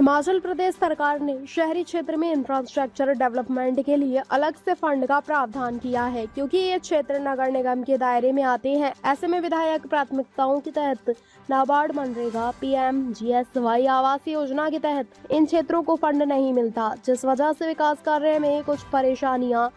हिमाचल प्रदेश सरकार ने शहरी क्षेत्र में इंफ्रास्ट्रक्चर डेवलपमेंट के लिए अलग से फंड का प्रावधान किया है, क्योंकि ये क्षेत्र नगर निगम के दायरे में आते हैं। ऐसे में विधायक प्राथमिकताओं के तहत नाबार्ड, मनरेगा, PMGSY आवास योजना के तहत इन क्षेत्रों को फंड नहीं मिलता, जिस वजह से विकास कार्य में कुछ परेशानियां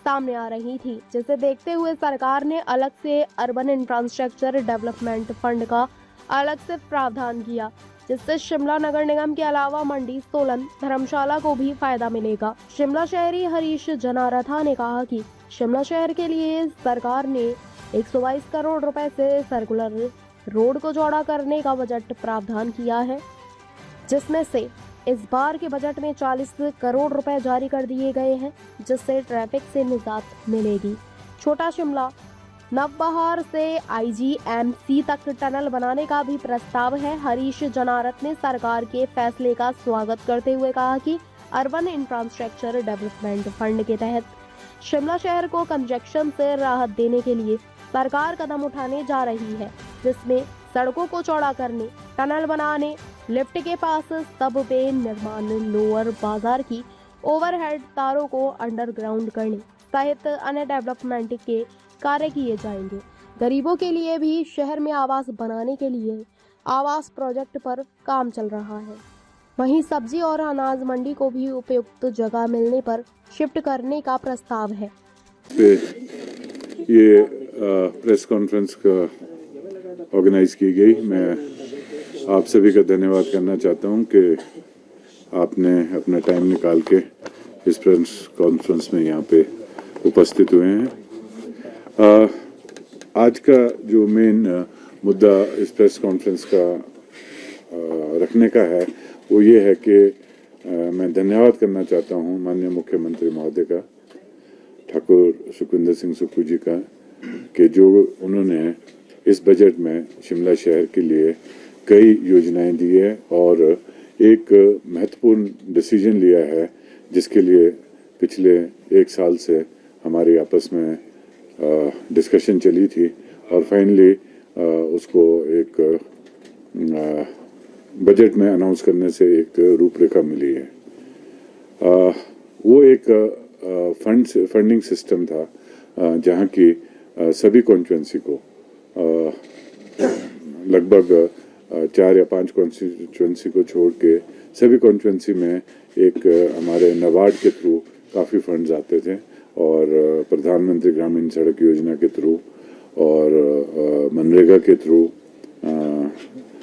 सामने आ रही थी, जिसे देखते हुए सरकार ने अलग से अर्बन इंफ्रास्ट्रक्चर डेवलपमेंट फंड का अलग से प्रावधान किया, जिससे शिमला नगर निगम के अलावा मंडी, सोलन, धर्मशाला को भी फायदा मिलेगा। शिमला शहरी हरीश जनारथा ने कहा कि शिमला शहर के लिए सरकार ने 122 करोड़ रुपए से सर्कुलर रोड को चौड़ा करने का बजट प्रावधान किया है, जिसमें से इस बार के बजट में 40 करोड़ रुपए जारी कर दिए गए हैं, जिससे ट्रैफिक से निजात मिलेगी। छोटा शिमला नवबहार से IGMC तक टनल बनाने का भी प्रस्ताव है। हरीश जनारथ ने सरकार के फैसले का स्वागत करते हुए कहा कि अर्बन इंफ्रास्ट्रक्चर डेवलपमेंट फंड के तहत शिमला शहर को कंजेक्शन से राहत देने के लिए सरकार कदम उठाने जा रही है, जिसमें सड़कों को चौड़ा करने, टनल बनाने, लिफ्ट के पास सब वे निर्माण, लोअर बाजार की ओवरहेड तारों को अंडरग्राउंड करने सहित अन्य डेवलपमेंट के कार्य किए जाएंगे। गरीबों के लिए भी शहर में आवास बनाने के लिए आवास प्रोजेक्ट पर काम चल रहा है। वहीं सब्जी और अनाज मंडी को भी उपयुक्त जगह मिलने पर शिफ्ट करने का प्रस्ताव है। ये प्रेस कॉन्फ्रेंस का ऑर्गेनाइज की गई। मैं आप सभी का धन्यवाद करना चाहता हूं कि आपने अपना टाइम निकाल के इस प्रेस कॉन्फ्रेंस में यहाँ पे उपस्थित हुए हैं। आज का जो मेन मुद्दा इस प्रेस कॉन्फ्रेंस का रखने का है वो ये है कि मैं धन्यवाद करना चाहता हूँ माननीय मुख्यमंत्री महोदय का, ठाकुर सुखविंदर सिंह सुक्खू जी का, कि जो उन्होंने इस बजट में शिमला शहर के लिए कई योजनाएं दी है और एक महत्वपूर्ण डिसीजन लिया है, जिसके लिए पिछले 1 साल से हमारी आपस में डिस्कशन चली थी और फाइनली उसको एक बजट में अनाउंस करने से एक रूपरेखा मिली है। वो एक फंडिंग सिस्टम था जहाँ की सभी कॉन्स्टिट्यूंसी को लगभग 4 या 5 कॉन्स्टिट्यूंसी को छोड़ के सभी कॉन्स्टिट्यूंसी में एक हमारे नाबार्ड के थ्रू काफ़ी फंड्स आते थे और प्रधानमंत्री ग्रामीण सड़क योजना के थ्रू और मनरेगा के थ्रू,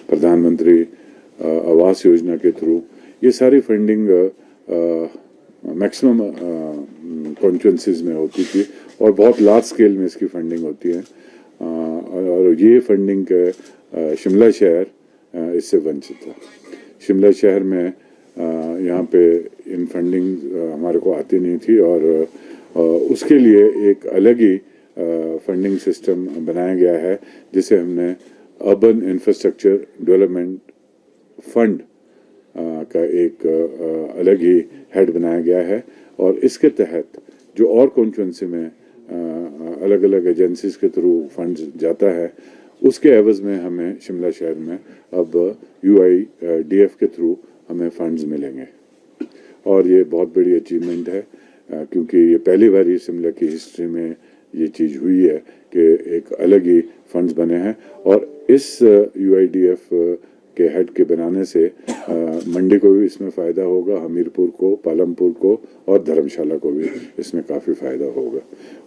प्रधानमंत्री आवास योजना के थ्रू, ये सारी फंडिंग मैक्सिमम कॉन्स्टिट्यूंसीज में होती थी और बहुत लार्ज स्केल में इसकी फंडिंग होती है। और ये फंडिंग शिमला शहर इससे वंचित था। शिमला शहर में यहाँ पे इन फंडिंग हमारे को आती नहीं थी और उसके लिए एक अलग ही फंडिंग सिस्टम बनाया गया है, जिसे हमने अर्बन इंफ्रास्ट्रक्चर डेवलपमेंट फंड का एक अलग ही हेड बनाया गया है और इसके तहत जो और कॉन्स्टिट्यूंसी में अलग अलग एजेंसीज के थ्रू फंड्स जाता है, उसके एवज में हमें शिमला शहर में अब UIDF के थ्रू हमें फंड्स मिलेंगे और ये बहुत बड़ी अचीवमेंट है, क्योंकि ये पहली बार ही शिमला की हिस्ट्री में ये चीज़ हुई है कि एक अलग ही फंड्स बने हैं और इस UIDF के हेड के बनाने से मंडी को भी इसमें फ़ायदा होगा, हमीरपुर को, पालमपुर को और धर्मशाला को भी इसमें काफ़ी फ़ायदा होगा।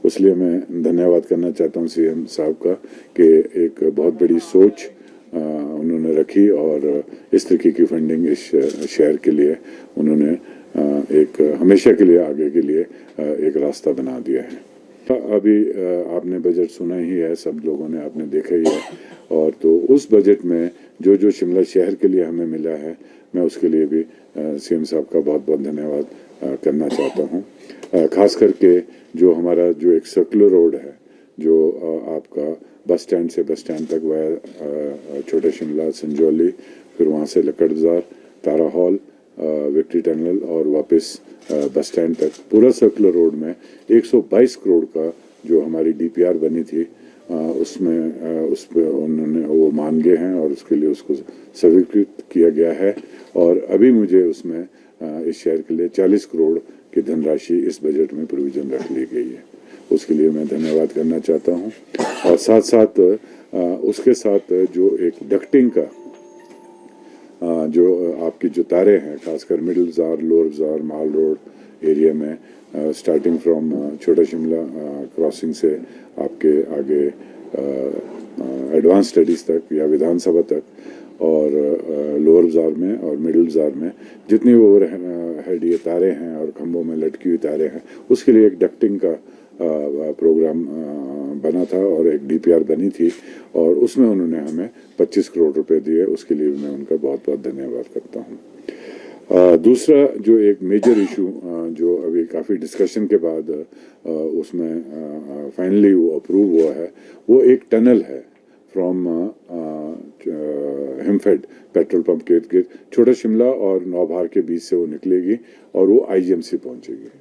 इसलिए मैं धन्यवाद करना चाहता हूँ CM साहब का कि एक बहुत बड़ी सोच उन्होंने रखी और इस तरीके की फंडिंग इस शहर के लिए उन्होंने एक हमेशा के लिए आगे के लिए एक रास्ता बना दिया है। अभी आपने बजट सुना ही है, सब लोगों ने आपने देखा ही है और तो उस बजट में जो जो शिमला शहर के लिए हमें मिला है, मैं उसके लिए भी CM साहब का बहुत बहुत धन्यवाद करना चाहता हूँ। खास करके जो हमारा जो एक सर्कुलर रोड है, जो आपका बस स्टैंड से बस स्टैंड तक वाया छोटा शिमला, संजौली, फिर वहाँ से लक्कड़ बाजार, तारा हॉल, विक्ट्री टनल और वापस बस स्टैंड तक पूरा सर्कुलर रोड में 122 करोड़ का जो हमारी DPR बनी थी, उसमें उस पर उन्होंने वो वो मान गए हैं और उसके लिए उसको स्वीकृत किया गया है। और अभी मुझे उसमें इस शहर के लिए 40 करोड़ की धनराशि इस बजट में प्रोविजन रख ली गई है। उसके लिए मैं धन्यवाद करना चाहता हूँ। और साथ साथ उसके साथ जो एक डक्टिंग का जो आपकी जो तारे हैं, खासकर मिडिल बाजार, लोअर बाजार, माल रोड एरिया में स्टार्टिंग फ्रॉम छोटा शिमला क्रॉसिंग से आपके आगे एडवांस स्टडीज़ तक या विधानसभा तक और लोअर बाजार में और मिडिल बाजार में जितनी ओवर हेड ये तारे हैं और खंभों में लटकी हुई तारे हैं, उसके लिए एक डक्टिंग का प्रोग्राम बना था और एक डीपीआर बनी थी और उसमें उन्होंने हमें 25 करोड़ रुपए दिए। उसके लिए मैं उनका बहुत बहुत धन्यवाद करता हूँ। दूसरा जो एक मेजर इशू जो अभी काफ़ी डिस्कशन के बाद उसमें फाइनली वो अप्रूव हुआ है, वो एक टनल है फ्रॉम हिमफेड पेट्रोल पंप के इर्द गिर्द छोटा शिमला और नौभार के बीच से वो निकलेगी और वो आईजीएमसी पहुंचेगी।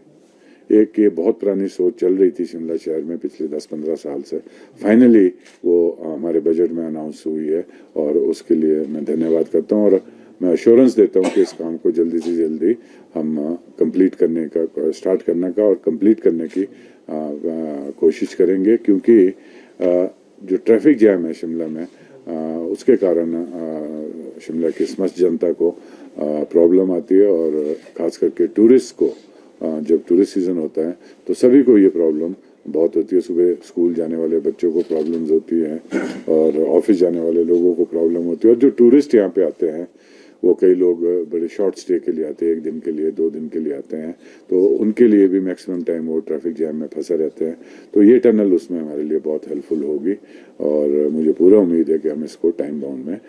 एक ये बहुत पुरानी सोच चल रही थी शिमला शहर में पिछले 10-15 साल से, फाइनली वो हमारे बजट में अनाउंस हुई है और उसके लिए मैं धन्यवाद करता हूँ और मैं अश्योरेंस देता हूँ कि इस काम को जल्दी से जल्दी हम कंप्लीट करने का, स्टार्ट करने का और कंप्लीट करने की कोशिश करेंगे, क्योंकि जो ट्रैफिक जैम है शिमला में उसके कारण शिमला की समस्त जनता को प्रॉब्लम आती है और ख़ास करके टूरिस्ट को जब टूरिस्ट सीज़न होता है तो सभी को ये प्रॉब्लम बहुत होती है। सुबह स्कूल जाने वाले बच्चों को प्रॉब्लम्स होती हैं और ऑफिस जाने वाले लोगों को प्रॉब्लम होती है और जो टूरिस्ट यहाँ पे आते हैं वो कई लोग बड़े शॉर्ट स्टे के लिए आते हैं, 1 दिन के लिए, 2 दिन के लिए आते हैं, तो उनके लिए भी मैक्सिमम टाइम वो ट्रैफिक जैम में फंसे रहते हैं। तो ये टनल उसमें हमारे लिए बहुत हेल्पफुल होगी और मुझे पूरा उम्मीद है कि हम इसको टाइम बाउंड में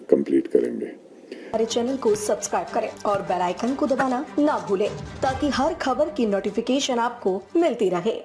कंप्लीट करेंगे। हमारे चैनल को सब्सक्राइब करें और बेल आइकन को दबाना ना भूलें ताकि हर खबर की नोटिफिकेशन आपको मिलती रहे।